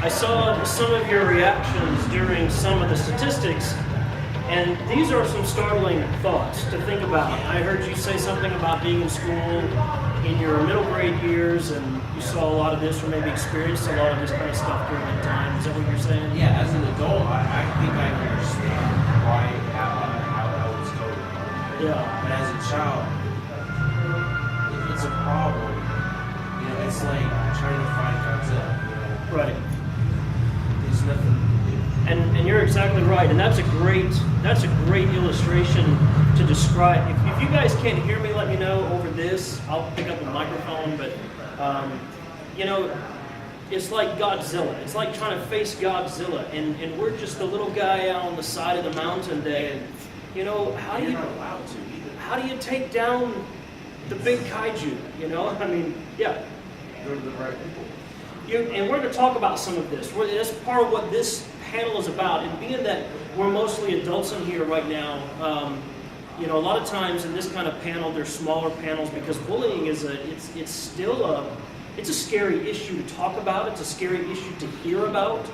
I saw some of your reactions during some of the statistics, and these are some startling thoughts to think about. I heard you say something about being in school in your middle grade years, and you saw a lot of this, or maybe experienced a lot of this kind of stuff during that time. Is that what you're saying? Yeah, as an adult, I think I understand why how I was coded. Yeah. But as a child, it's a problem. You know, it's like trying to find Godzilla. You know? Right. There's nothing. And you're exactly right, and that's a great illustration to describe. If you guys can't hear me, let me know over this. I'll pick up the microphone, but you know, it's like Godzilla. It's like trying to face Godzilla, and we're just the little guy out on the side of the mountain there. You know, how do you take down the big kaiju? You know, I mean, yeah. Go to the right people. And we're going to talk about some of this. That's part of what this panel is about. And being that we're mostly adults in here right now, you know, a lot of times in this kind of panel, there's smaller panels because bullying is it's still a scary issue to talk about. It's a scary issue to hear about.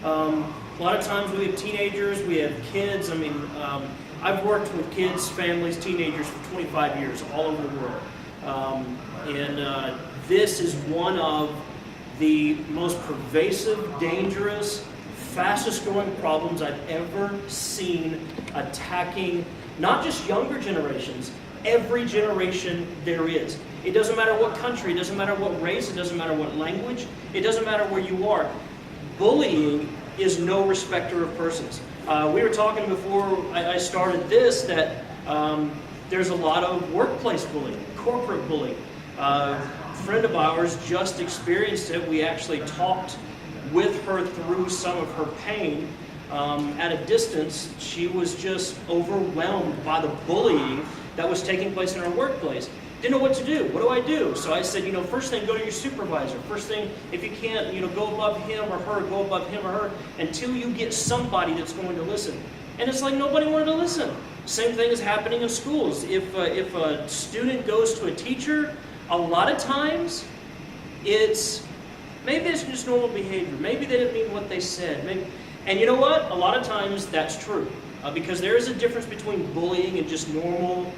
A lot of times we have teenagers, we have kids. I mean, I've worked with kids, families, teenagers for 25 years all over the world. And this is one of the most pervasive, dangerous, fastest growing problems I've ever seen attacking not just younger generations, every generation there is. It doesn't matter what country, it doesn't matter what race, it doesn't matter what language, it doesn't matter where you are. Bullying is no respecter of persons. We were talking before I started this that there's a lot of workplace bullying, corporate bullying. A friend of ours just experienced it. We actually talked with her through some of her pain. At a distance, she was just overwhelmed by the bullying that was taking place in her workplace. Didn't know what to do. What do I do? So I said, you know, first thing, go to your supervisor. First thing, if you can't, you know, go above him or her, go above him or her until you get somebody that's going to listen. And it's like nobody wanted to listen. Same thing is happening in schools. If a student goes to a teacher, a lot of times maybe it's just normal behavior. Maybe they didn't mean what they said. And you know what? A lot of times that's true. Because there is a difference between bullying and just normal,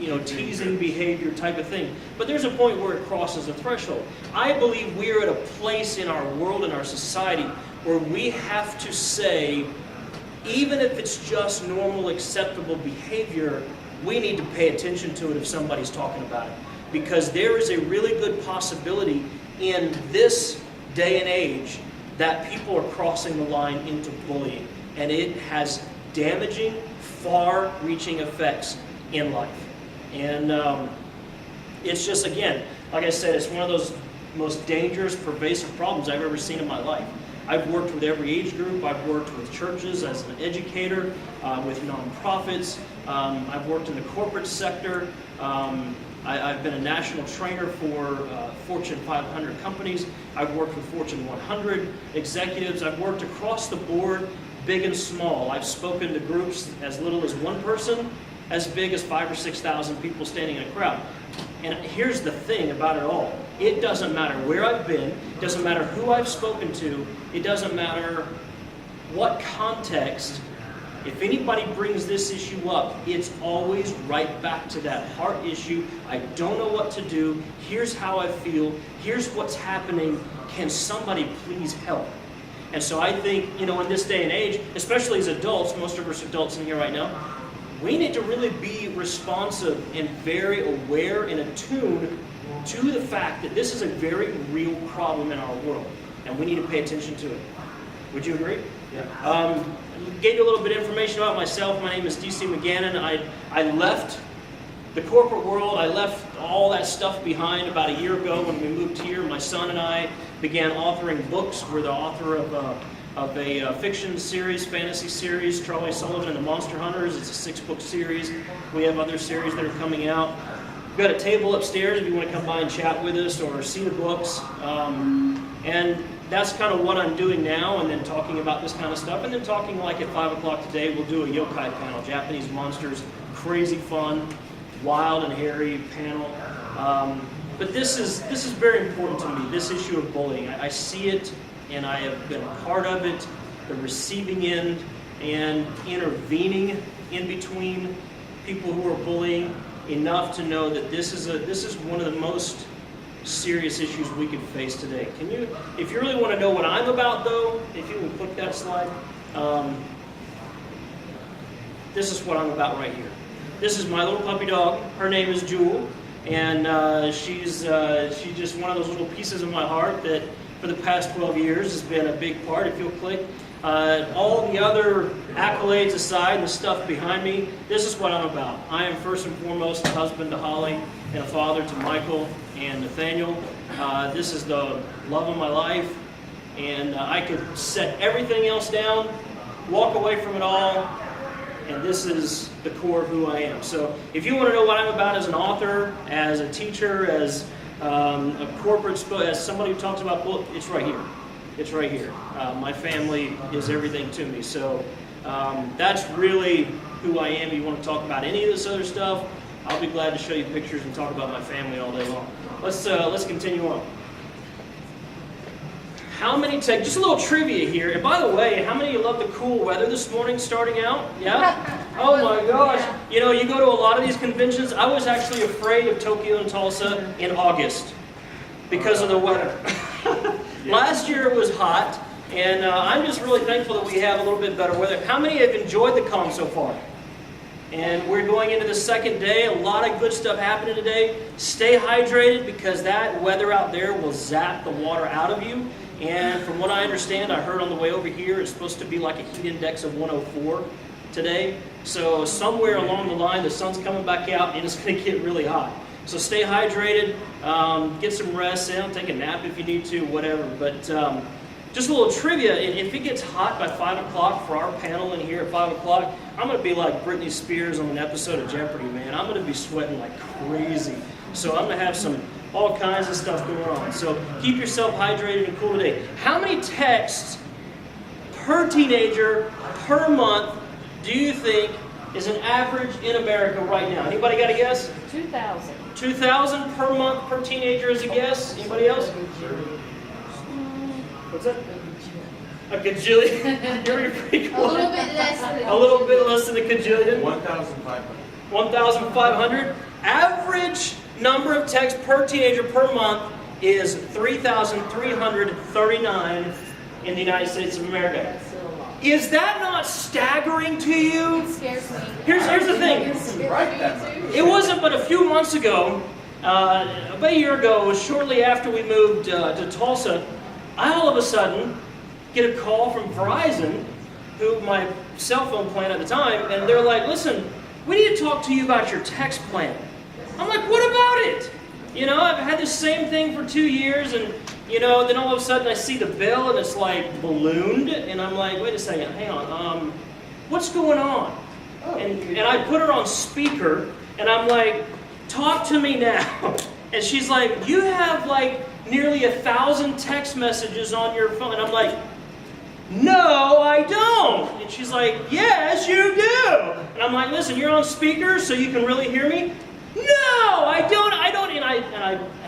you know, teasing behavior type of thing. But there's a point where it crosses a threshold. I believe we're at a place in our world, in our society, where we have to say, even if it's just normal, acceptable behavior, we need to pay attention to it if somebody's talking about it. Because there is a really good possibility in this day and age that people are crossing the line into bullying. And it has damaging, far-reaching effects in life. And it's just, again, like I said, it's one of those most dangerous, pervasive problems I've ever seen in my life. I've worked with every age group. I've worked with churches as an educator, with nonprofits. I've worked in the corporate sector. I've been a national trainer for Fortune 500 companies. I've worked with Fortune 100 executives. I've worked across the board, big and small. I've spoken to groups as little as one person, as big as 5,000 or 6,000 people standing in a crowd. And here's the thing about it all. It doesn't matter where I've been. It doesn't matter who I've spoken to. It doesn't matter what context. If anybody brings this issue up, it's always right back to that heart issue. I don't know what to do. Here's how I feel. Here's what's happening. Can somebody please help? And so I think, you know, in this day and age, especially as adults, most of us adults in here right now, we need to really be responsive and very aware and attuned to the fact that this is a very real problem in our world, and we need to pay attention to it. Would you agree? Yeah. Gave you a little bit of information about myself. My name is DC McGannon. I left the corporate world. I left all that stuff behind about a year ago when we moved here. My son and I began authoring books. We're the author of a fiction series, fantasy series, Charlie Sullivan and the Monster Hunters. It's a 6-book series. We have other series that are coming out. We've got a table upstairs if you want to come by and chat with us or see the books. And that's kind of what I'm doing now, and then talking about this kind of stuff. And then talking like at 5 o'clock today, we'll do a yokai panel, Japanese monsters, crazy fun, wild and hairy panel. But this is very important to me, this issue of bullying. I see it and I have been a part of it, the receiving end, and intervening in between people who are bullying, enough to know that this is one of the most serious issues we could face today. If you really want to know what I'm about, though, if you can click that slide, this is what I'm about right here. This is my little puppy dog. Her name is Jewel, and she's just one of those little pieces of my heart that for the past 12 years has been a big part. If you'll click, all the other accolades aside, the stuff behind me, this is what I'm about. I am first and foremost a husband to Holly and a father to Michael and Nathaniel. This is the love of my life, and I could set everything else down, walk away from it all, and this is the core of who I am. So if you want to know what I'm about as an author, as a teacher, as a corporate, as somebody who talks about books, it's right here. It's right here. My family is everything to me. So that's really who I am. You want to talk about any of this other stuff, I'll be glad to show you pictures and talk about my family all day long. Let's continue on. How many just a little trivia here. And by the way, how many of you love the cool weather this morning starting out? Yeah? Oh my gosh. You know, you go to a lot of these conventions. I was actually afraid of Tokyo and Tulsa in August because of the weather. Last year it was hot, and I'm just really thankful that we have a little bit better weather. How many have enjoyed the con so far? And we're going into the second day. A lot of good stuff happening today. Stay hydrated because that weather out there will zap the water out of you. And from what I understand, I heard on the way over here, it's supposed to be like a heat index of 104 today. So somewhere along the line, the sun's coming back out and it's going to get really hot. So stay hydrated, get some rest, take a nap if you need to, whatever. But just a little trivia, if it gets hot by 5 o'clock for our panel in here at 5 o'clock, I'm going to be like Britney Spears on an episode of Jeopardy, man. I'm going to be sweating like crazy. So I'm going to have all kinds of stuff going on. So keep yourself hydrated and cool today. How many texts per teenager per month do you think is an average in America right now? Anybody got a guess? 2,000. 2,000 per month per teenager is a guess. Anybody else? What's that? A gajillion. You're pretty close. A little bit less than a gajillion. 1,500. 1,500. Average number of texts per teenager per month is 3,339 in the United States of America. Is that not staggering to you? It scares me. Here's the thing. It wasn't but a few months ago, about a year ago, shortly after we moved to Tulsa, I all of a sudden get a call from Verizon, who my cell phone plan at the time, and they're like, listen, we need to talk to you about your text plan. I'm like, what about it? You know, I've had the same thing for 2 years, and you know, then all of a sudden I see the bill and it's like ballooned, and I'm like, wait a second, hang on, what's going on? And I put her on speaker, and I'm like, talk to me now. And she's like, you have like nearly 1,000 text messages on your phone. And I'm like, no, I don't. And she's like, yes, you do. And I'm like, listen, you're on speaker so you can really hear me? No, I don't.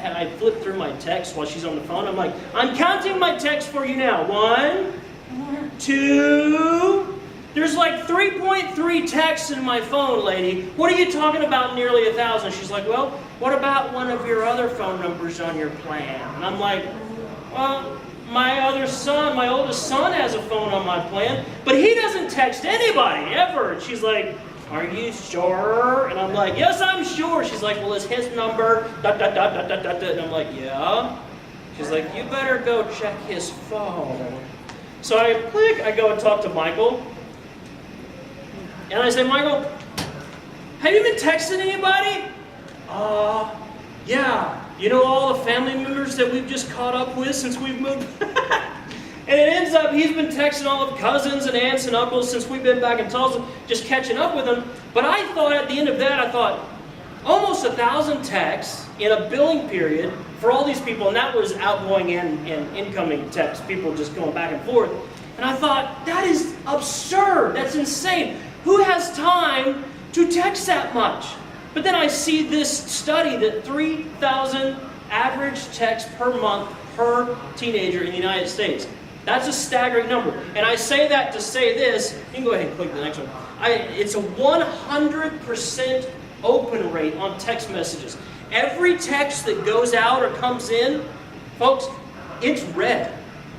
And I flip through my text while she's on the phone. I'm like, I'm counting my text for you now. 1, 2. There's like 3.3 texts in my phone, lady. What are you talking about nearly 1,000? She's like, well, what about one of your other phone numbers on your plan? And I'm like, well, my oldest son has a phone on my plan, but he doesn't text anybody ever. And she's like, are you sure? And I'm like, yes, I'm sure. She's like, well, is his number ... And I'm like, yeah. She's like, you better go check his phone. So I go and talk to Michael. And I say, Michael, have you been texting anybody? Yeah. You know all the family members that we've just caught up with since we've moved? And it ends up, he's been texting all of cousins and aunts and uncles since we've been back in Tulsa, just catching up with them. But I thought at the end of that, almost 1,000 texts in a billing period for all these people, and that was outgoing and incoming texts, people just going back and forth. And I thought, that is absurd, that's insane. Who has time to text that much? But then I see this study that 3,000 average texts per month per teenager in the United States. That's a staggering number. And I say that to say this. You can go ahead and click the next one. It's a 100% open rate on text messages. Every text that goes out or comes in, folks, it's read.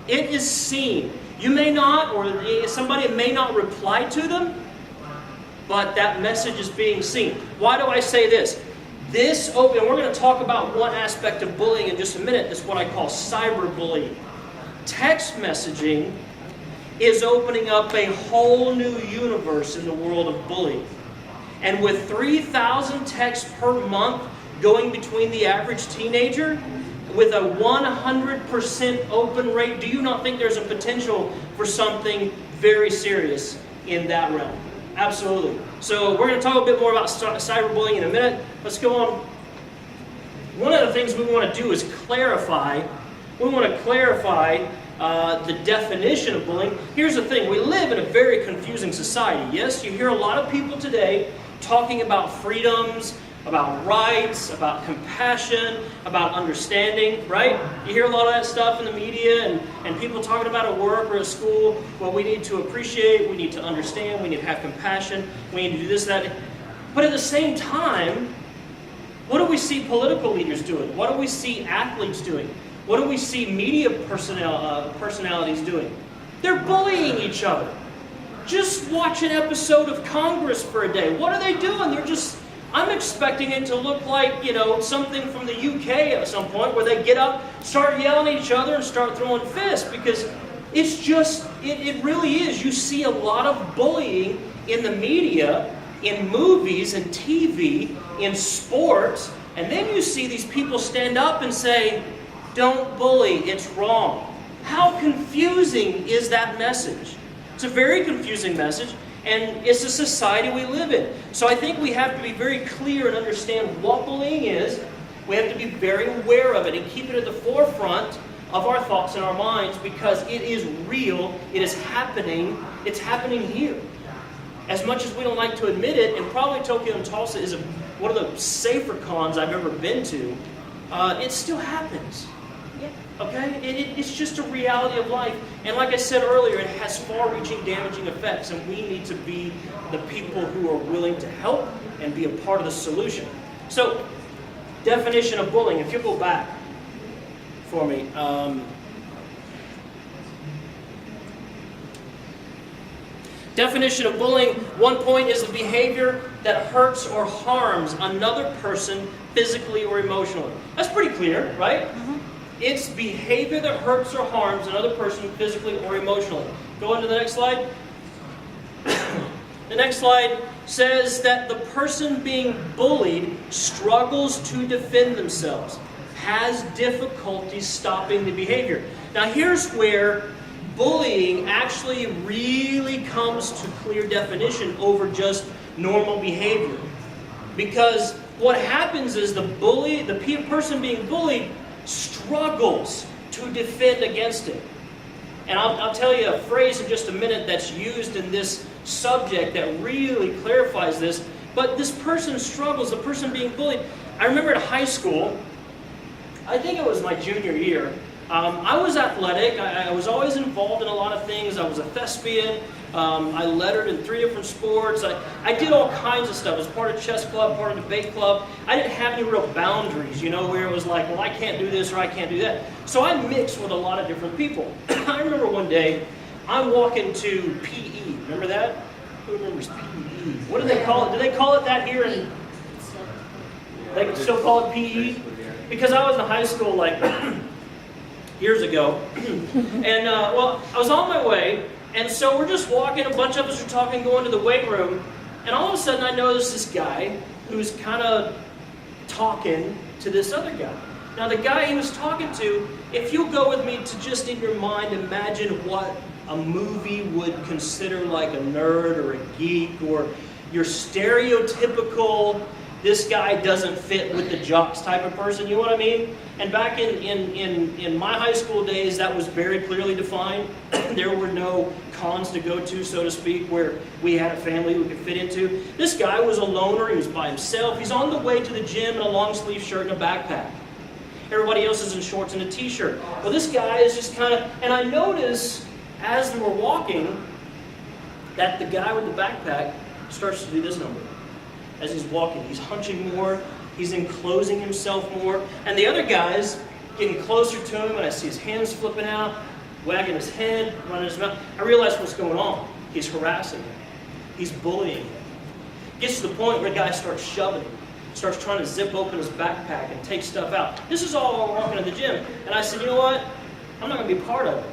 It is seen. You may not, or somebody may not reply to them, but that message is being seen. Why do I say this? And we're going to talk about one aspect of bullying in just a minute. It's what I call cyberbullying. Text messaging is opening up a whole new universe in the world of bullying. And with 3,000 texts per month going between the average teenager, with a 100% open rate, do you not think there's a potential for something very serious in that realm? Absolutely. So we're going to talk a bit more about cyberbullying in a minute. Let's go on. One of the things we want to do is clarify. We want to clarify the definition of bullying. Here's the thing. We live in a very confusing society. Yes, you hear a lot of people today talking about freedoms, about rights, about compassion, about understanding, right? You hear a lot of that stuff in the media and people talking about at work or at school. Well, we need to appreciate, we need to understand, we need to have compassion, we need to do this, that. But at the same time, what do we see political leaders doing? What do we see athletes doing? What do we see media personalities doing? They're bullying each other. Just watch an episode of Congress for a day. What are they doing? I'm expecting it to look like, something from the UK at some point where they get up, start yelling at each other and start throwing fists, because it's just, it really is. You see a lot of bullying in the media, in movies and TV, in sports, and then you see these people stand up and say, "Don't bully, it's wrong." How confusing is that message? It's a very confusing message. And it's the society we live in. So I think we have to be very clear and understand what bullying is. We have to be very aware of it and keep it at the forefront of our thoughts and our minds, because it is real. It is happening. It's happening here. As much as we don't like to admit it, and probably Tokyo and Tulsa is one of the safer cons I've ever been to, it still happens. Okay? It's just a reality of life. And like I said earlier, it has far-reaching, damaging effects, and we need to be the people who are willing to help and be a part of the solution. So, definition of bullying. If you go back for me. Definition of bullying, one point is the behavior that hurts or harms another person physically or emotionally. That's pretty clear, right? Mm-hmm. It's behavior that hurts or harms another person physically or emotionally. Go on to the next slide. The next slide says that the person being bullied struggles to defend themselves, has difficulty stopping the behavior. Now here's where bullying actually really comes to clear definition over just normal behavior. Because what happens is the person being bullied struggles to defend against it. And I'll tell you a phrase in just a minute that's used in this subject that really clarifies this. But this person struggles, the person being bullied. I remember at high school, I think it was my junior year, I was athletic. I was always involved in a lot of things. I was a thespian. I lettered in 3 different sports. I did all kinds of stuff. I was part of chess club, part of debate club. I didn't have any real boundaries, where it was like, well, I can't do this or I can't do that. So I mixed with a lot of different people. I remember one day, I'm walking to PE. Remember that? Who remembers PE? What do they call it? Do they call it that here? They still call it PE? Because I was in high school years ago. And, I was on my way. And so we're just walking, a bunch of us are talking, going to the weight room, and all of a sudden I notice this guy who's kind of talking to this other guy. Now the guy he was talking to, if you'll go with me to just in your mind imagine what a movie would consider like a nerd or a geek or your stereotypical, this guy doesn't fit with the jocks type of person, you know what I mean? And back in my high school days, that was very clearly defined. There were no cons to go to, so to speak, where we had a family we could fit into. This guy was a loner, he was by himself, he's on the way to the gym in a long sleeve shirt and a backpack. Everybody else is in shorts and a t-shirt. Well, this guy is just kind of, and I notice as we're walking that the guy with the backpack starts to do this number. As he's walking, he's hunching more, he's enclosing himself more, and the other guy's getting closer to him, and I see his hands flipping out, wagging his head, running his mouth. I realize what's going on. He's harassing him. He's bullying him. Gets to the point where the guy starts shoving him, starts trying to zip open his backpack and take stuff out. This is all while walking to the gym. And I said, you know what? I'm not going to be part of it.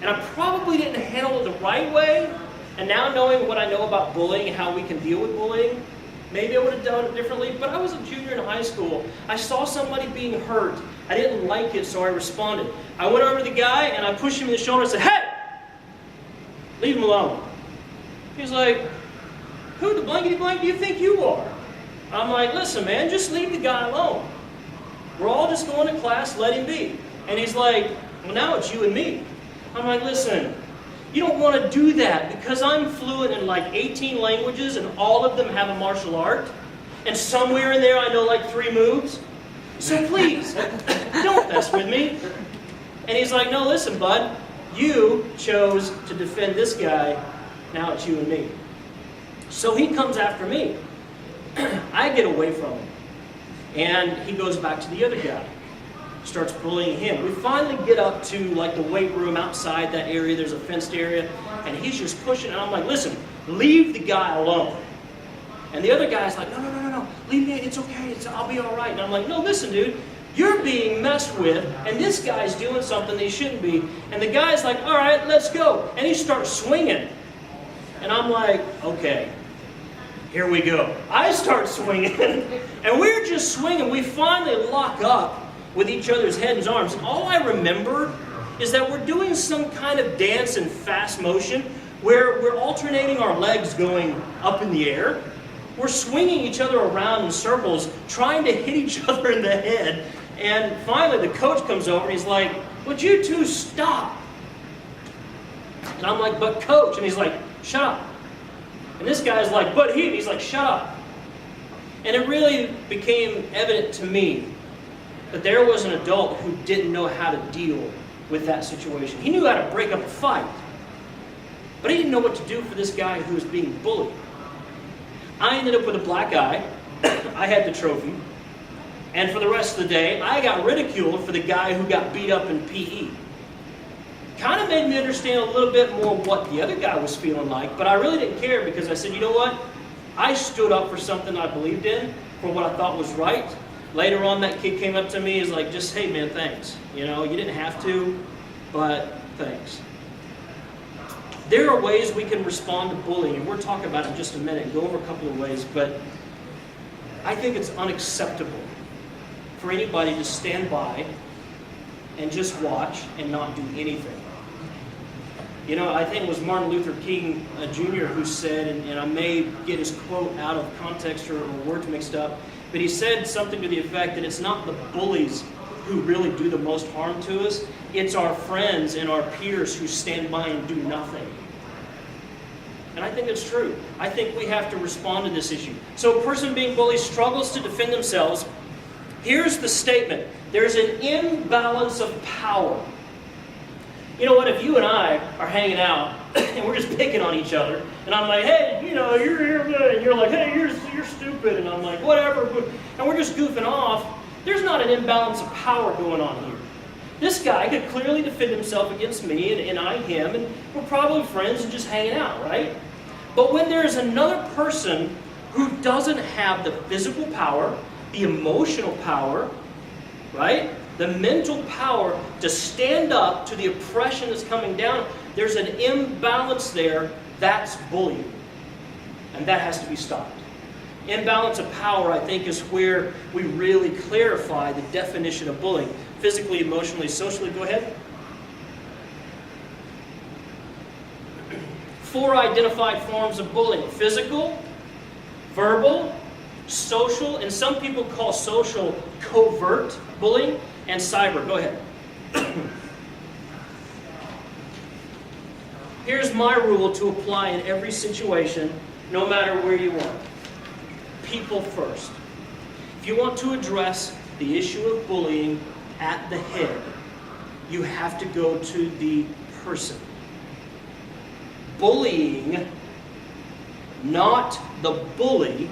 And I probably didn't handle it the right way. And now knowing what I know about bullying and how we can deal with bullying, maybe I would have done it differently. But I was a junior in high school. I saw somebody being hurt. I didn't like it, so I responded. I went over to the guy and I pushed him in the shoulder and said, hey! Leave him alone. He's like, who the blankety blank do you think you are? I'm like, listen, man, just leave the guy alone. We're all just going to class, let him be. And he's like, well, now it's you and me. I'm like, listen, you don't want to do that because I'm fluent in like 18 languages and all of them have a martial art. And somewhere in there I know like 3 moves. So please, don't mess with me. And he's like, no, listen, bud, you chose to defend this guy. Now it's you and me. So he comes after me. I get away from him. And he goes back to the other guy. Starts bullying him. We finally get up to like the weight room outside that area. There's a fenced area. And he's just pushing. And I'm like, listen, leave the guy alone. And the other guy's like, no. Leave me. It's okay. I'll be all right. And I'm like, no, listen, dude. You're being messed with. And this guy's doing something that he shouldn't be. And the guy's like, all right, let's go. And he starts swinging. And I'm like, okay. Here we go. I start swinging, and we're just swinging. We finally lock up with each other's heads and arms. And all I remember is that we're doing some kind of dance in fast motion where we're alternating our legs going up in the air. We're swinging each other around in circles, trying to hit each other in the head. And finally the coach comes over and he's like, would you two stop? And I'm like, but coach. And he's like, shut up. And this guy's like, but he, and he's like, shut up. And it really became evident to me that there was an adult who didn't know how to deal with that situation. He knew how to break up a fight, but he didn't know what to do for this guy who was being bullied. I ended up with a black eye. I had the trophy. And for the rest of the day, I got ridiculed for the guy who got beat up in PE. Kind of made me understand a little bit more what the other guy was feeling like, but I really didn't care because I said, you know what? I stood up for something I believed in, for what I thought was right. Later on, that kid came up to me, is like, just, hey man, thanks. You know, you didn't have to, but thanks. There are ways we can respond to bullying, and we'll talk about it in just a minute and go over a couple of ways, but I think it's unacceptable for anybody to stand by and just watch and not do anything. You know, I think it was Martin Luther King Jr. who said, and I may get his quote out of context or words mixed up, but he said something to the effect that it's not the bullies who really do the most harm to us, it's our friends and our peers who stand by and do nothing. And I think it's true. I think we have to respond to this issue. So a person being bullied struggles to defend themselves. Here's the statement. There's an imbalance of power. You know what, if you and I are hanging out and we're just picking on each other, and I'm like, hey, you know, you're good, and you're like, hey, you're stupid, and I'm like, whatever, and we're just goofing off, there's not an imbalance of power going on here. This guy could clearly defend himself against me, and I him, and we're probably friends and just hanging out, right? But when there's another person who doesn't have the physical power, the emotional power, right? The mental power to stand up to the oppression that's coming down, there's an imbalance there. That's bullying. And that has to be stopped. Imbalance of power, I think, is where we really clarify the definition of bullying. Physically, emotionally, socially. Go ahead. 4 identified forms of bullying. Physical, verbal, social, and some people call social covert bullying, and cyber. Go ahead. Here's my rule to apply in every situation, no matter where you are. People first. If you want to address the issue of bullying at the head, you have to go to the person. Bullying, not the bully,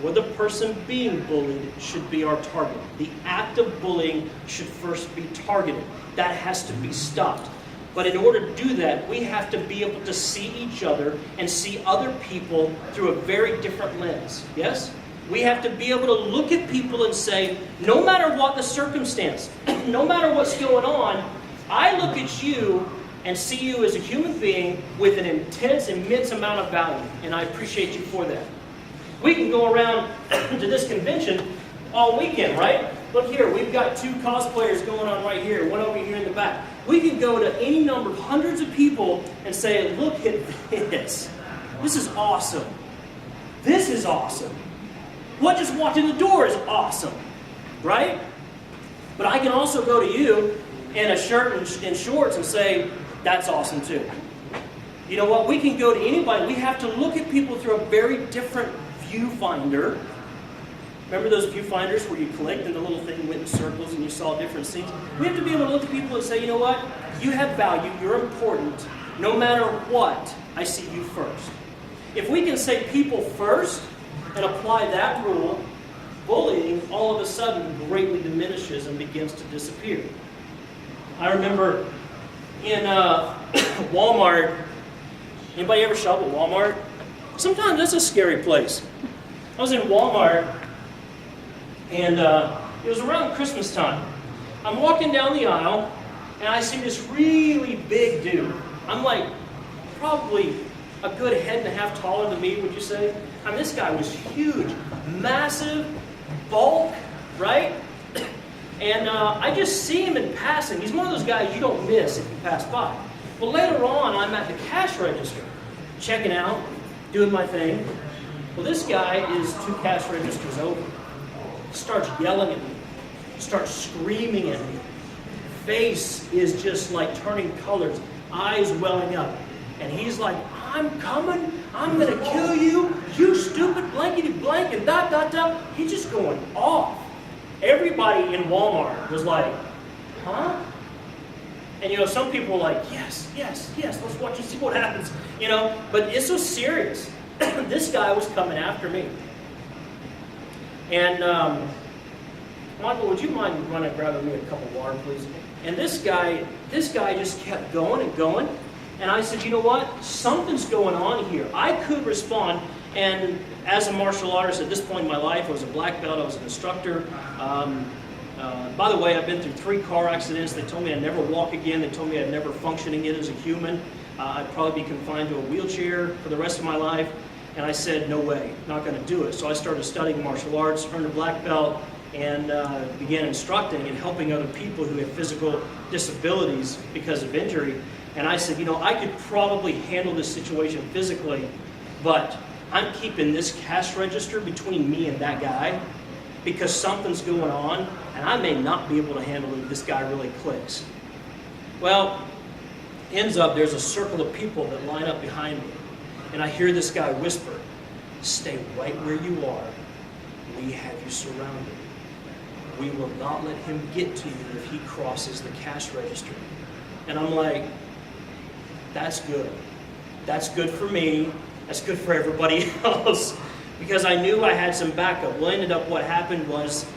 or the person being bullied, should be our target. The act of bullying should first be targeted. That has to be stopped. But in order to do that, we have to be able to see each other and see other people through a very different lens. Yes? We have to be able to look at people and say, no matter what the circumstance, no matter what's going on, I look at you and see you as a human being with an intense, immense amount of value. And I appreciate you for that. We can go around to this convention all weekend, right? Look here, we've got 2 cosplayers going on right here, one over here in the back. We can go to any number of hundreds of people and say, look at this. This is awesome. This is awesome. What just walked in the door is awesome, right? But I can also go to you in a shirt and shorts and say, that's awesome too. You know what? We can go to anybody. We have to look at people through a very different viewfinder. Remember those viewfinders where you clicked and the little thing went in circles and you saw different scenes? We have to be able to look at people and say, you know what? You have value. You're important. No matter what, I see you first. If we can say people first and apply that rule, bullying all of a sudden greatly diminishes and begins to disappear. I remember in Walmart, anybody ever shop at Walmart? Sometimes that's a scary place. I was in Walmart, and it was around Christmas time. I'm walking down the aisle, and I see this really big dude. I'm like, probably a good head and a half taller than me, would you say? I mean, this guy was huge, massive, bulk, right? And I just see him in passing. He's one of those guys you don't miss if you pass by. Well, later on, I'm at the cash register, checking out, doing my thing. Well, this guy is 2 cash registers over. He starts yelling at me. He starts screaming at me. Face is just like turning colors, eyes welling up. And he's like, I'm coming, I'm going to kill you, you stupid blankety blank, and dot, dot, dot. He's just going off. Everybody in Walmart was like, huh? And, you know, some people were like, yes, yes, yes, let's watch and see what happens. You know, but it's so serious. This guy was coming after me. And, Michael, would you mind running and grabbing me a cup of water, please? And this guy just kept going and going. And I said, you know what? Something's going on here. I could respond. And as a martial artist at this point in my life, I was a black belt, I was an instructor. By the way, I've been through 3 car accidents. They told me I'd never walk again. They told me I'd never function again as a human. I'd probably be confined to a wheelchair for the rest of my life. And I said, no way, not going to do it. So I started studying martial arts, earned a black belt, and began instructing and helping other people who had physical disabilities because of injury. And I said, you know, I could probably handle this situation physically, but I'm keeping this cash register between me and that guy because something's going on, and I may not be able to handle it if this guy really clicks. Well, ends up there's a circle of people that line up behind me, and I hear this guy whisper, stay right where you are. We have you surrounded. We will not let him get to you if he crosses the cash register. And I'm like, that's good. That's good for me. That's good for everybody else. Because I knew I had some backup. Well, ended up what happened was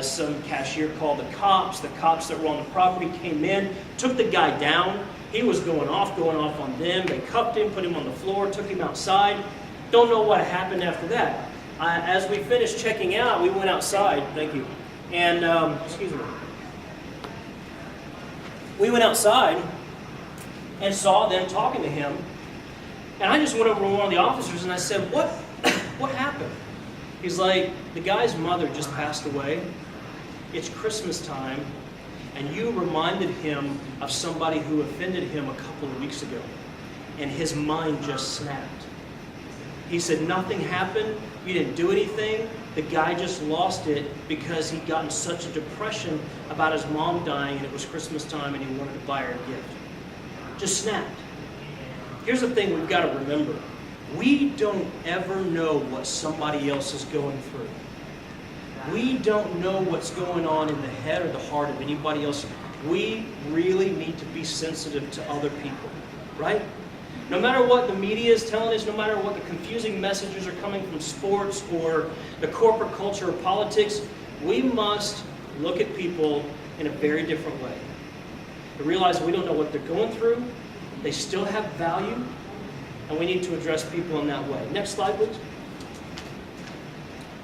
some cashier called the cops. The cops that were on the property came in, took the guy down. He was going off on them. They cuffed him, put him on the floor, took him outside. Don't know what happened after that. As we finished checking out, we went outside. Thank you. And, excuse me. We went outside and saw them talking to him. And I just went over to one of the officers and I said, what happened? He's like, the guy's mother just passed away. It's Christmas time. And you reminded him of somebody who offended him a couple of weeks ago. And his mind just snapped. He said, nothing happened. You didn't do anything. The guy just lost it because he'd gotten such a depression about his mom dying and it was Christmas time and he wanted to buy her a gift. Just snapped. Here's the thing we've got to remember. We don't ever know what somebody else is going through. We don't know what's going on in the head or the heart of anybody else. We really need to be sensitive to other people, right? No matter what the media is telling us, no matter what the confusing messages are coming from sports or the corporate culture or politics, we must look at people in a very different way. To realize we don't know what they're going through, they still have value, and we need to address people in that way. Next slide, please.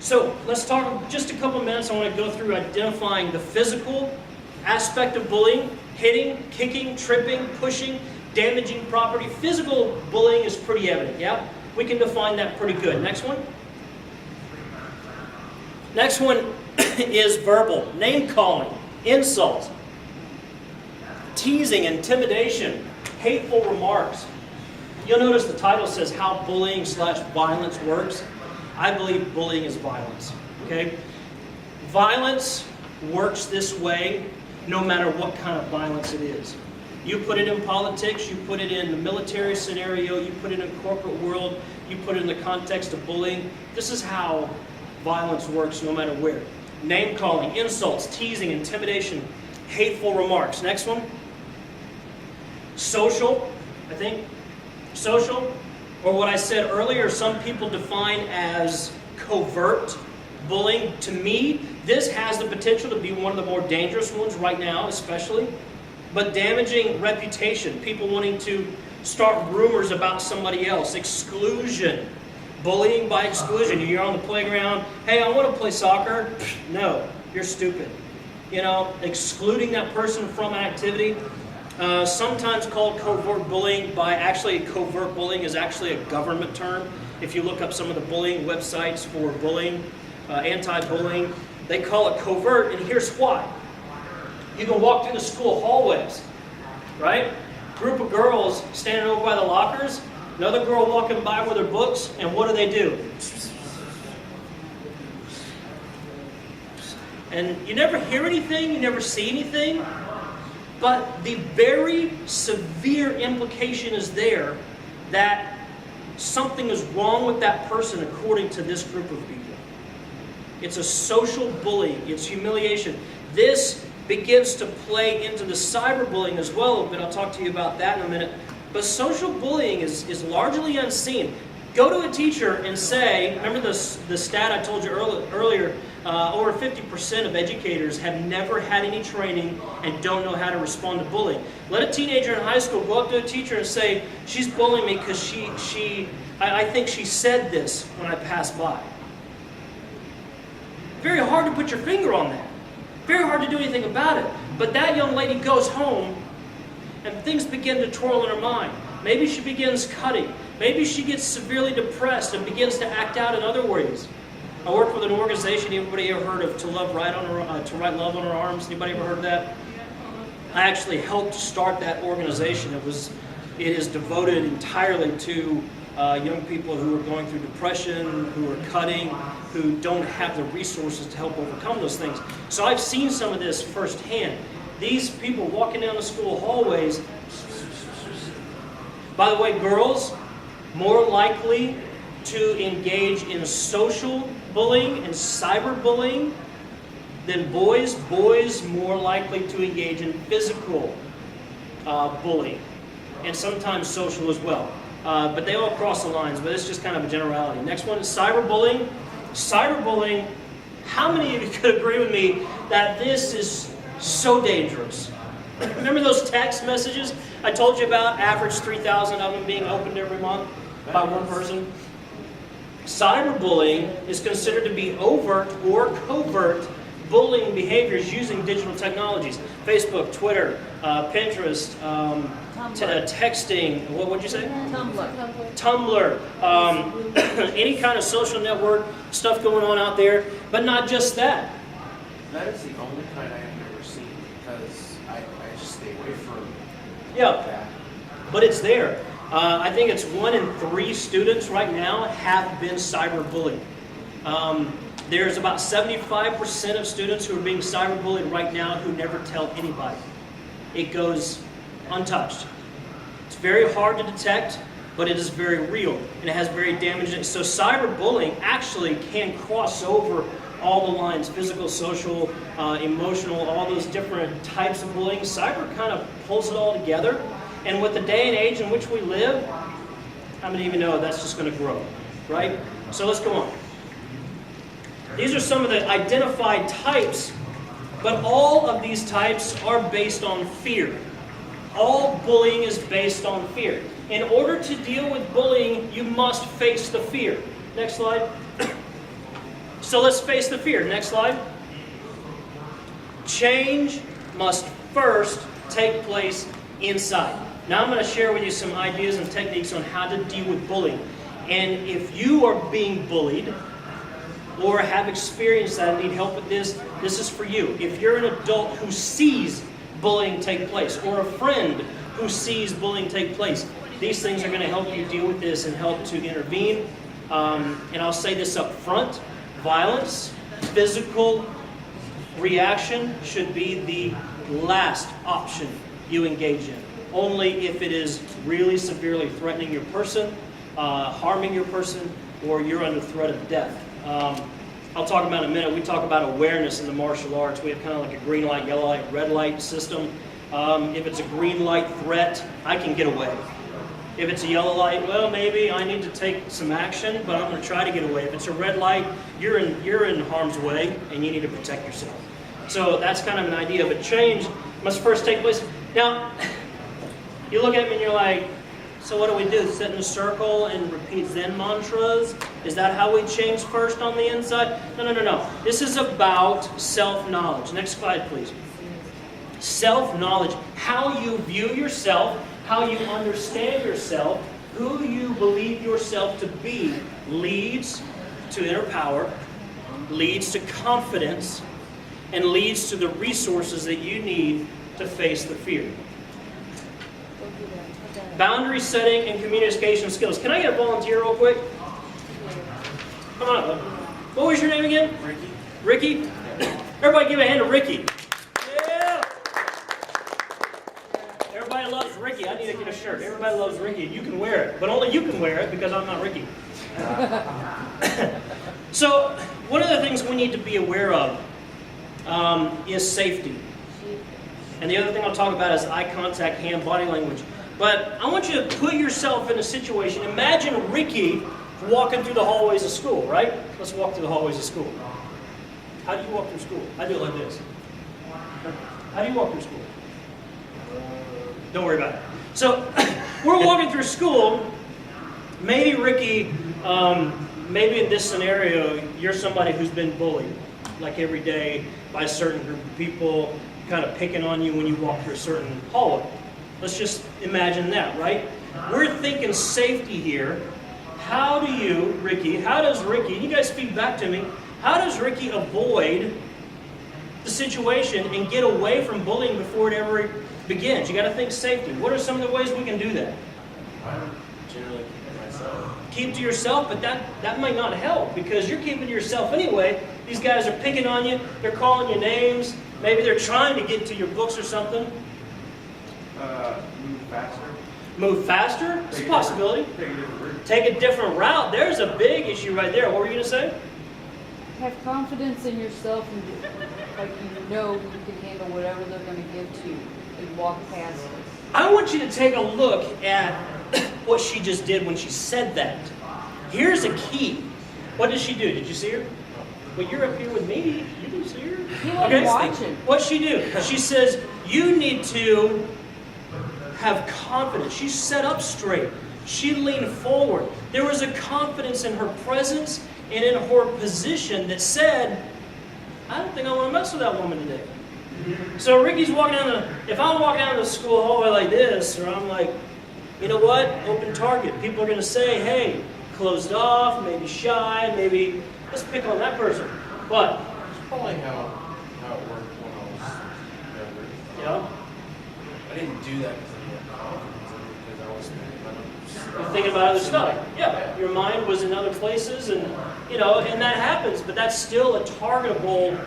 So let's talk just a couple minutes. I want to go through identifying the physical aspect of bullying: hitting, kicking, tripping, pushing, damaging property. Physical bullying is pretty evident, yeah? We can define that pretty good. Next one. Next one is verbal: name calling, insults, teasing, intimidation, hateful remarks. You'll notice the title says how bullying/violence works. I believe bullying is violence, okay? Violence works this way no matter what kind of violence it is. You put it in politics, you put it in the military scenario, you put it in corporate world, you put it in the context of bullying. This is how violence works no matter where. Name calling, insults, teasing, intimidation, hateful remarks. Next one. Social, I think. Social, or what I said earlier, some people define as covert bullying. To me, this has the potential to be one of the more dangerous ones right now, especially. But damaging reputation, people wanting to start rumors about somebody else. Exclusion, bullying by exclusion. You're on the playground, hey, I want to play soccer. No, you're stupid. You know, excluding that person from an activity. Sometimes called covert bullying. Covert bullying is actually a government term. If you look up some of the bullying websites for bullying, anti-bullying, they call it covert, and here's why. You can walk through the school hallways, right? Group of girls standing over by the lockers, another girl walking by with her books, and what do? And you never hear anything, you never see anything. But the very severe implication is there that something is wrong with that person according to this group of people. It's a social bullying. It's humiliation. This begins to play into the cyberbullying as well, but I'll talk to you about that in a minute. But social bullying is largely unseen. Go to a teacher and say, remember the stat I told you earlier, over 50% of educators have never had any training and don't know how to respond to bullying. Let a teenager in high school go up to a teacher and say, she's bullying me because I think she said this when I passed by. Very hard to put your finger on that. Very hard to do anything about it. But that young lady goes home and things begin to twirl in her mind. Maybe she begins cutting. Maybe she gets severely depressed and begins to act out in other ways. I work with an organization. Anybody ever heard of To Write Love on Her Arms? Anybody ever heard of that? I actually helped start that organization. It is devoted entirely to young people who are going through depression, who are cutting, who don't have the resources to help overcome those things. So I've seen some of this firsthand. These people walking down the school hallways. By the way, girls more likely to engage in social bullying and cyberbullying than boys. Boys more likely to engage in physical bullying and sometimes social as well. But they all cross the lines, but it's just kind of a generality. Next one is cyberbullying. Cyberbullying, how many of you could agree with me that this is so dangerous? Remember those text messages I told you about, average 3,000 of them being opened every month by one person? Cyberbullying is considered to be overt or covert bullying behaviors using digital technologies. Facebook, Twitter, Pinterest, texting, what would you say? Tumblr. Any kind of social network stuff going on out there, but not just that. That is the only kind I have never seen because I just stay away from that. But it's there. I think it's 1 in 3 students right now have been cyberbullied. There's about 75% of students who are being cyberbullied right now who never tell anybody. It goes untouched. It's very hard to detect, but it is very real, and it has very damaging. So cyberbullying actually can cross over all the lines, physical, social, emotional, all those different types of bullying. Cyber kind of pulls it all together. And with the day and age in which we live, how many of you know that's just going to grow, right? So let's go on. These are some of the identified types, but all of these types are based on fear. All bullying is based on fear. In order to deal with bullying, you must face the fear. Next slide. So let's face the fear. Next slide. Change must first take place inside. Now I'm going to share with you some ideas and techniques on how to deal with bullying. And if you are being bullied or have experienced that and need help with this, this is for you. If you're an adult who sees bullying take place, or a friend who sees bullying take place, these things are going to help you deal with this and help to intervene. And I'll say this up front. Violence, physical reaction should be the last option you engage in. Only if it is really severely threatening your person, harming your person, or you're under threat of death. I'll talk about in a minute. We talk about awareness in the martial arts. We have kind of like a green light, yellow light, red light system. If it's a green light threat, I can get away. If it's a yellow light, well, maybe I need to take some action, but I'm going to try to get away. If it's a red light, you're in harm's way, and you need to protect yourself. So that's kind of an idea. But change must first take place. Now, you look at me and you're like, so what do? Sit in a circle and repeat Zen mantras? Is that how we change first on the inside? No. This is about self-knowledge. Next slide, please. Self-knowledge. How you view yourself, how you understand yourself, who you believe yourself to be, leads to inner power, leads to confidence, and leads to the resources that you need to face the fear. Boundary setting and communication skills. Can I get a volunteer real quick? Come on up. What was your name again? Ricky? Ricky? Everybody give a hand to Ricky. Yeah! Everybody loves Ricky. I need to get a shirt. Everybody loves Ricky. You can wear it. But only you can wear it because I'm not Ricky. So, one of the things we need to be aware of is safety. And the other thing I'll talk about is eye contact, hand, body language. But I want you to put yourself in a situation. Imagine Ricky walking through the hallways of school, right? Let's walk through the hallways of school. How do you walk through school? I do it like this. How do you walk through school? Don't worry about it. So, we're walking through school. Maybe Ricky, maybe in this scenario, you're somebody who's been bullied, like every day, by a certain group of people, kind of picking on you when you walk through a certain hallway. Let's just imagine that, right? We're thinking safety here. How do you, Ricky, you guys feed back to me, how does Ricky avoid the situation and get away from bullying before it ever begins? You got to think safety. What are some of the ways we can do that? I generally keep to myself. Keep to yourself, but that might not help because you're keeping to yourself anyway. These guys are picking on you. They're calling you names. Maybe they're trying to get to your books or something. Move faster. Move faster? It's a possibility. Take a different route. There's a big issue right there. What were you going to say? Have confidence in yourself and like you know you can handle whatever they're going to give to you and walk past it. I want you to take a look at what she just did when she said that. Here's a key. What did she do? Did you see her? Well, you're up here with me. You didn't see her? He wasn't watching. What'd she do? She says, you need to have confidence. She sat up straight. She leaned forward. There was a confidence in her presence and in her position that said, I don't think I want to mess with that woman today. So Ricky's walking down if I'm walking down the school hallway like this, or I'm like, you know what? Open target. People are going to say, hey, closed off, maybe shy, maybe, let's pick on that person. But, It's probably how it worked when I was younger. yeah, I didn't do that because I had confidence, because I was thinking about you're thinking about other stuff. Yeah, your mind was in other places, and, and that happens, but that's still a targetable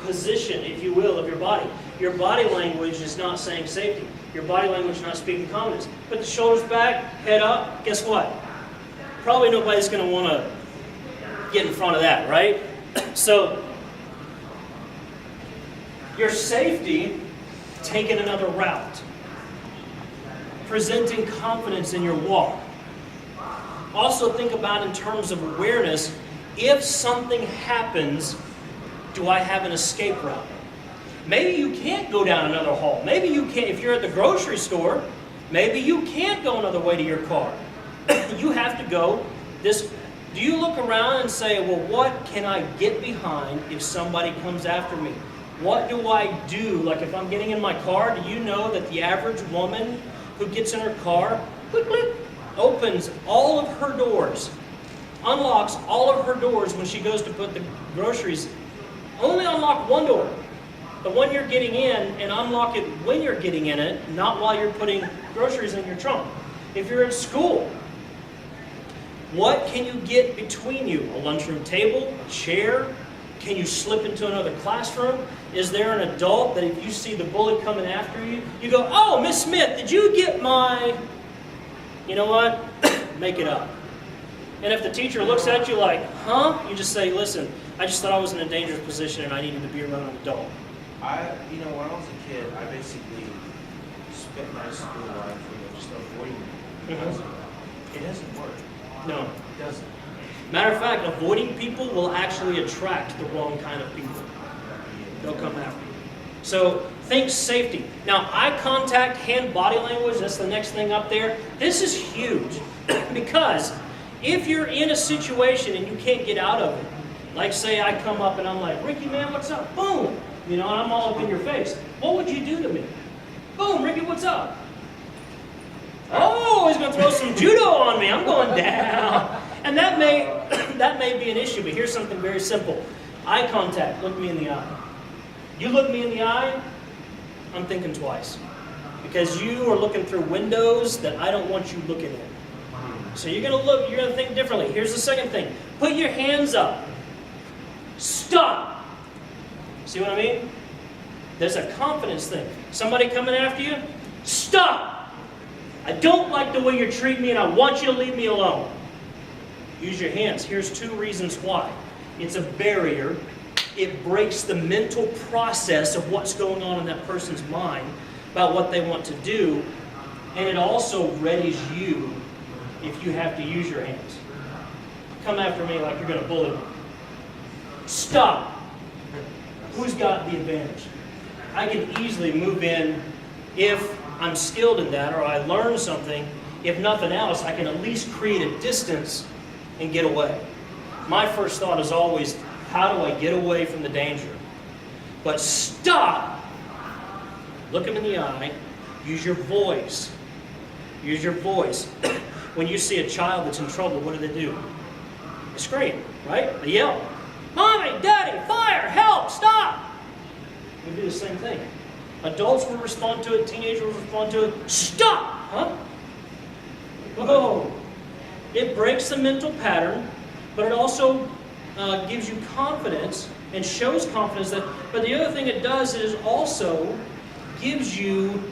position, if you will, of your body. Your body language is not saying safety. Your body language is not speaking confidence. Put the shoulders back, head up, guess what? Probably nobody's going to want to get in front of that, right? So, your safety, taking another route. Presenting confidence in your walk. Also think about in terms of awareness, if something happens, do I have an escape route? Maybe you can't go down another hall. Maybe you can't, if you're at the grocery store, maybe you can't go another way to your car. You have to go this. Do you look around and say, well, what can I get behind if somebody comes after me? What do I do? Like if I'm getting in my car, do you know that the average woman who gets in her car, click, click, opens all of her doors, unlocks all of her doors when she goes to put the groceries, only unlock one door, the one you're getting in, and unlock it when you're getting in it, not while you're putting groceries in your trunk. If you're at school, what can you get between you? A lunchroom table, a chair? Can you slip into another classroom? Is there an adult that if you see the bully coming after you, you go, oh, Miss Smith, did you get my... You know what? Make it up. And if the teacher looks at you like, huh? You just say, listen, I just thought I was in a dangerous position and I needed to be around an adult. When I was a kid, I basically spent my school life, just avoiding it. It doesn't work. No. It doesn't. Matter of fact, avoiding people will actually attract the wrong kind of people. They'll come after you. So think safety. Now, eye contact, hand body language, that's the next thing up there. This is huge because if you're in a situation and you can't get out of it, like say I come up and I'm like, Ricky, man, what's up? Boom. You know, and I'm all up in your face. What would you do to me? Boom, Ricky, what's up? Oh, he's going to throw some judo on me. I'm going down. And that may be an issue, but here's something very simple. Eye contact. Look me in the eye. You look me in the eye, I'm thinking twice. Because you are looking through windows that I don't want you looking in. So you're going to think differently. Here's the second thing. Put your hands up. Stop. See what I mean? There's a confidence thing. Somebody coming after you, stop. I don't like the way you're treating me and I want you to leave me alone. Use your hands. Here's 2 reasons why. It's a barrier. It breaks the mental process of what's going on in that person's mind about what they want to do. And it also readies you if you have to use your hands. Come after me like you're going to bully me. Stop. Who's got the advantage? I can easily move in if I'm skilled in that or I learn something. If nothing else, I can at least create a distance and get away. My first thought is always, how do I get away from the danger? But stop. Look them in the eye. Use your voice. Use your voice. When you see a child that's in trouble, what do? They scream, right? They yell. Mommy, Daddy, fire, help, stop. We do the same thing. Adults will respond to it. Teenagers will respond to it. Stop! Huh? Whoa. It breaks the mental pattern, but it also gives you confidence and shows confidence. But the other thing it does is also gives you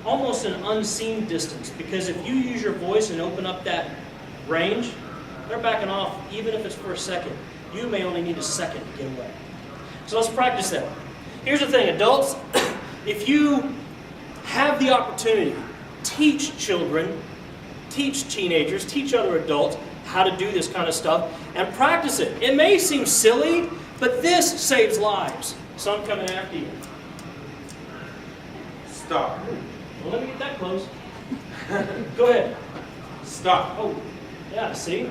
almost an unseen distance. Because if you use your voice and open up that range, they're backing off, even if it's for a second. You may only need a second to get away. So let's practice that. Here's the thing, adults, if you have the opportunity, teach children, teach teenagers, teach other adults how to do this kind of stuff, and practice it. It may seem silly, but this saves lives. So I'm coming after you. Stop. Well, let me get that close. Go ahead. Stop. Oh, yeah, see?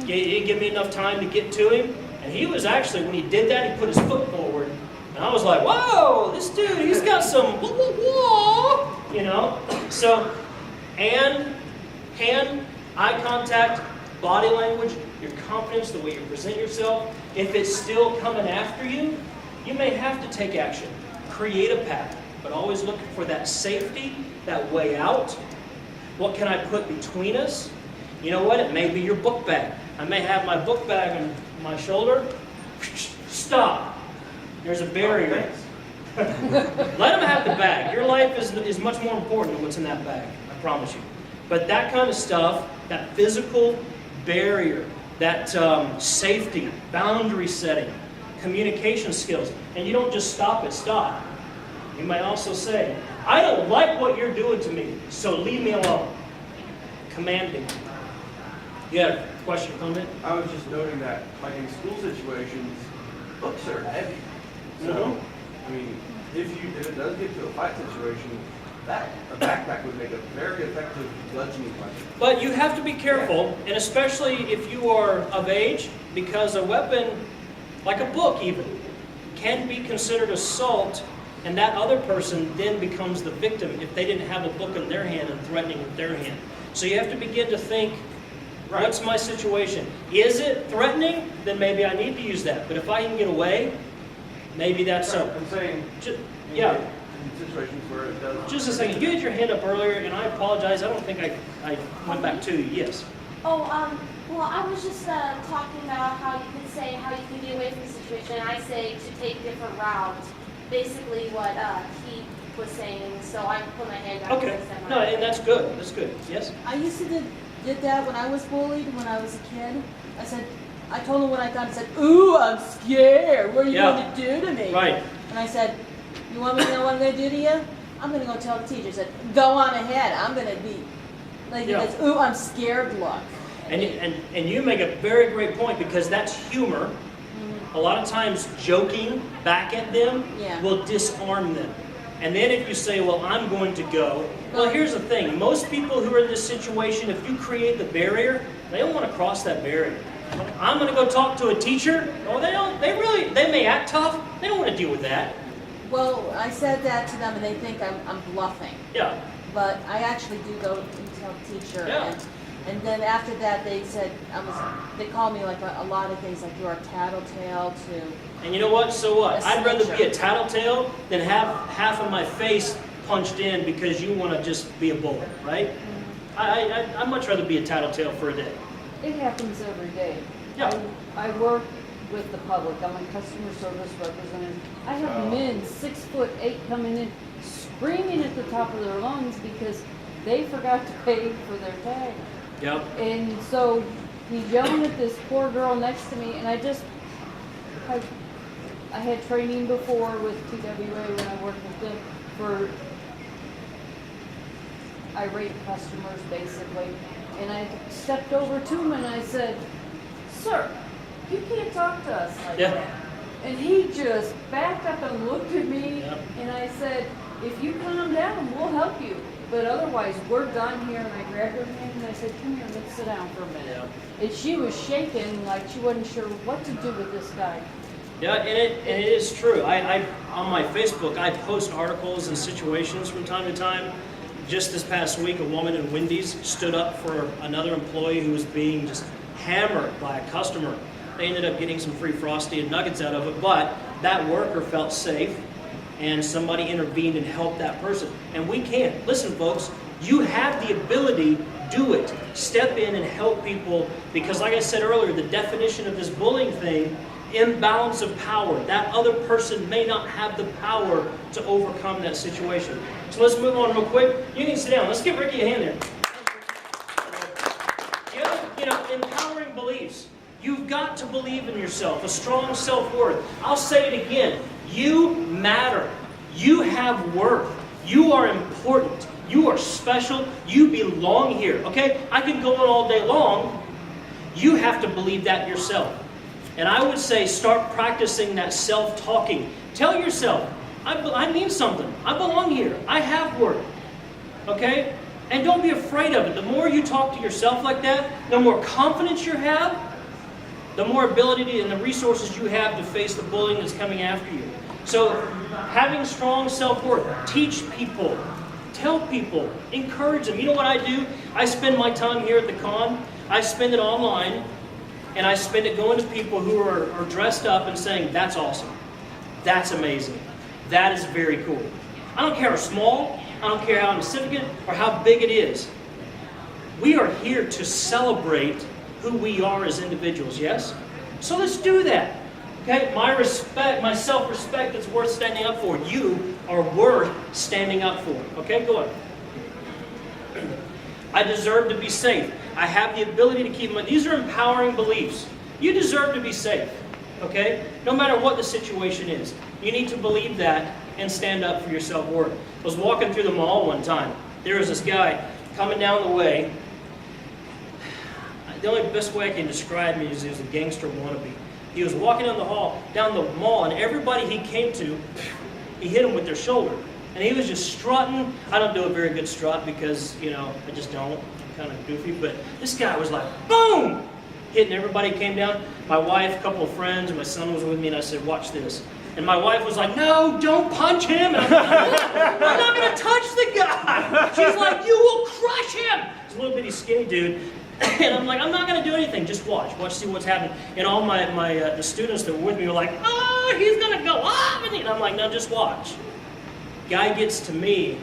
He didn't give me enough time to get to him. And he was actually, when he did that, he put his foot forward. And I was like, whoa, this dude, he's got some whoa, whoa, whoa. You know? So, hand, eye contact, body language, your confidence, the way you present yourself. If it's still coming after you, you may have to take action. Create a path. But always look for that safety, that way out. What can I put between us? You know what? It may be your book bag. I may have my book bag on my shoulder. Stop. There's a barrier. Let them have the bag. Your life is much more important than what's in that bag. I promise you. But that kind of stuff, that physical barrier, that safety, boundary setting, communication skills. And you don't just stop at stop. You might also say, I don't like what you're doing to me, so leave me alone. Commanding. You had a question or comment? I was just noting that, like in school situations, books are heavy. So, I mean, if it does get to a fight situation, a backpack would make a very effective bludgeoning weapon. But you have to be careful, and especially if you are of age, because a weapon, like a book even, can be considered assault, and that other person then becomes the victim if they didn't have a book in their hand and threatening with their hand. So you have to begin to think, what's my situation? Is it threatening? Then maybe I need to use that. But if I can get away, maybe that's so. I'm saying, Yeah. in situations where it does. Just a second. You had your hand up earlier, and I apologize. I don't think I went back to you. Yes. Oh, well, I was just talking about how you can say how you can get away from the situation. I say to take different routes. Basically, what he was saying. So I put my hand down. Okay. No, and that's good. That's good. Yes. I used to did that when I was bullied when I was a kid. I told him what I thought. I said, "Ooh, I'm scared. What are you going to do to me?" Right. And I said, "You want me to know what I'm going to do to you? I'm going to go tell the teacher." I said, "Go on ahead. I'm going to be like this. Ooh, I'm scared. Look." And you make a very great point, because that's humor. A lot of times joking back at them will disarm them. And then if you say, well, I'm going to go, well, here's the thing. Most people who are in this situation, if you create the barrier, they don't want to cross that barrier. I'm going to go talk to a teacher. Oh, they may act tough. They don't want to deal with that. Well, I said that to them, and they think I'm bluffing. Yeah. But I actually do go and tell the teacher. Yeah. And then after that, they said they called me like a lot of things, like you're a tattletale to. And you know what? So what? A I'd rather snitcher. be a tattletale than have half of my face punched in because you want to just be a bully, right? I'd much rather be a tattletale for a day. It happens every day. Yeah. I work with the public. I'm a customer service representative. I have men 6'8" coming in screaming at the top of their lungs because they forgot to pay for their tag. Yep. And so he's yelling at this poor girl next to me, and I had training before with TWA when I worked with them for irate customers, basically. And I stepped over to him and I said, "Sir, you can't talk to us like that." And he just backed up and looked at me, and I said, "If you calm down, we'll help you. But otherwise, we're done here." And I grabbed her hand and I said, "Come here, let's sit down for a minute." And she was shaking like she wasn't sure what to do with this guy. Yeah, and it is true. I on my Facebook, I post articles and situations from time to time. Just this past week, a woman in Wendy's stood up for another employee who was being just hammered by a customer. They ended up getting some free Frosty and nuggets out of it, but that worker felt safe, and somebody intervened and helped that person. And we can. Listen, folks, you have the ability, do it. Step in and help people, because like I said earlier, the definition of this bullying thing, imbalance of power. That other person may not have the power to overcome that situation. So let's move on real quick. You can sit down. Let's give Ricky a hand there. Empowering beliefs. You've got to believe in yourself, a strong self-worth. I'll say it again. You matter. You have worth. You are important. You are special. You belong here. Okay? I can go on all day long. You have to believe that yourself. And I would say start practicing that self-talking. Tell yourself, I mean something. I belong here. I have worth. Okay? And don't be afraid of it. The more you talk to yourself like that, the more confidence you have, the more ability and the resources you have to face the bullying that's coming after you. So having strong self-worth, teach people, tell people, encourage them. You know what I do? I spend my time here at the con. I spend it online, and I spend it going to people who are dressed up and saying, "That's awesome. That's amazing. That is very cool." I don't care how small, I don't care how insignificant or how big it is. We are here to celebrate who we are as individuals, yes? So let's do that. Okay? My respect, my self-respect is worth standing up for. You are worth standing up for. Okay, go on. I deserve to be safe. I have the ability to keep my... These are empowering beliefs. You deserve to be safe, okay? No matter what the situation is. You need to believe that and stand up for your self-worth. I was walking through the mall one time. There was this guy coming down the way. The only best way I can describe him is he was a gangster wannabe. He was walking down the mall, and everybody he came to, he hit him with their shoulder. And he was just strutting. I don't do a very good strut because, you know, I just don't. I'm kind of goofy. But this guy was like, boom! Hitting everybody came down. My wife, a couple of friends, and my son was with me, and I said, watch this. And my wife was like, no, don't punch him. And I'm like, I'm not going to touch the guy. She's like, you will crush him. He's a little bitty skinny dude. And I'm like, I'm not going to do anything. Just watch. Watch, see what's happening. And all the students that were with me were like, oh, he's going to go off. And I'm like, no, just watch. Guy gets to me,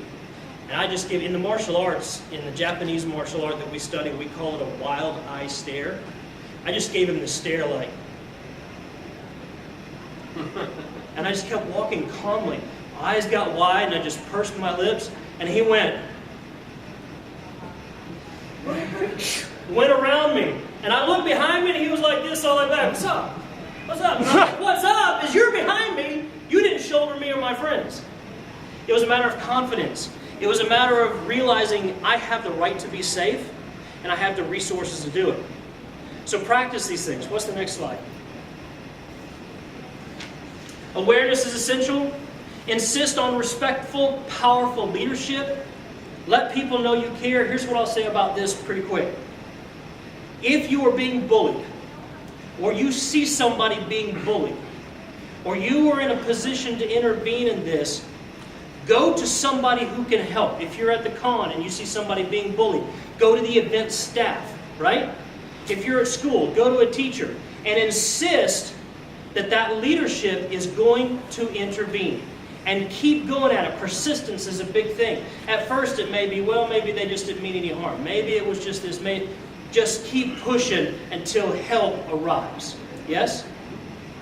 and I just give, in the martial arts, in the Japanese martial art that we study, we call it a wild eye stare. I just gave him the stare like, and I just kept walking calmly. Eyes got wide, and I just pursed my lips, and he went around me. And I looked behind me, and he was like this all the way back. What's up? What's up? And I'm like, what's up? Is you're behind me. You didn't shoulder me or my friends. It was a matter of confidence. It was a matter of realizing I have the right to be safe, and I have the resources to do it. So practice these things. What's the next slide? Awareness is essential. Insist on respectful, powerful leadership. Let people know you care. Here's what I'll say about this pretty quick. If you are being bullied, or you see somebody being bullied, or you are in a position to intervene in this, go to somebody who can help. If you're at the con and you see somebody being bullied, go to the event staff, right? If you're at school, go to a teacher and insist that that leadership is going to intervene. And keep going at it. Persistence is a big thing. At first it may be, well, maybe they just didn't mean any harm. Maybe it was just this. Just keep pushing until help arrives. Yes?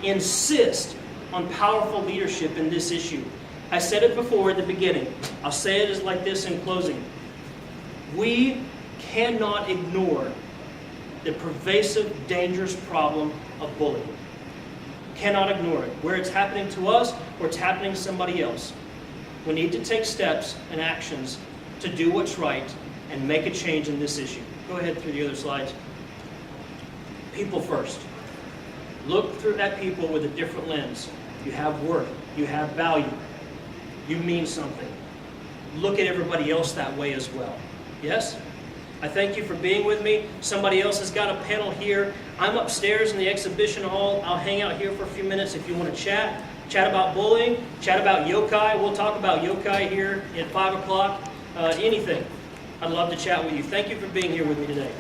Insist on powerful leadership in this issue. I said it before at the beginning. I'll say it as like this in closing. We cannot ignore the pervasive, dangerous problem of bullying. Cannot ignore it. Where it's happening to us or it's happening to somebody else. We need to take steps and actions to do what's right and make a change in this issue. Go ahead through the other slides. People first. Look through at people with a different lens. You have worth. You have value. You mean something. Look at everybody else that way as well. Yes? I thank you for being with me. Somebody else has got a panel here. I'm upstairs in the exhibition hall. I'll hang out here for a few minutes if you want to chat. Chat about bullying. Chat about yokai. We'll talk about yokai here at 5 o'clock. Anything. I'd love to chat with you. Thank you for being here with me today.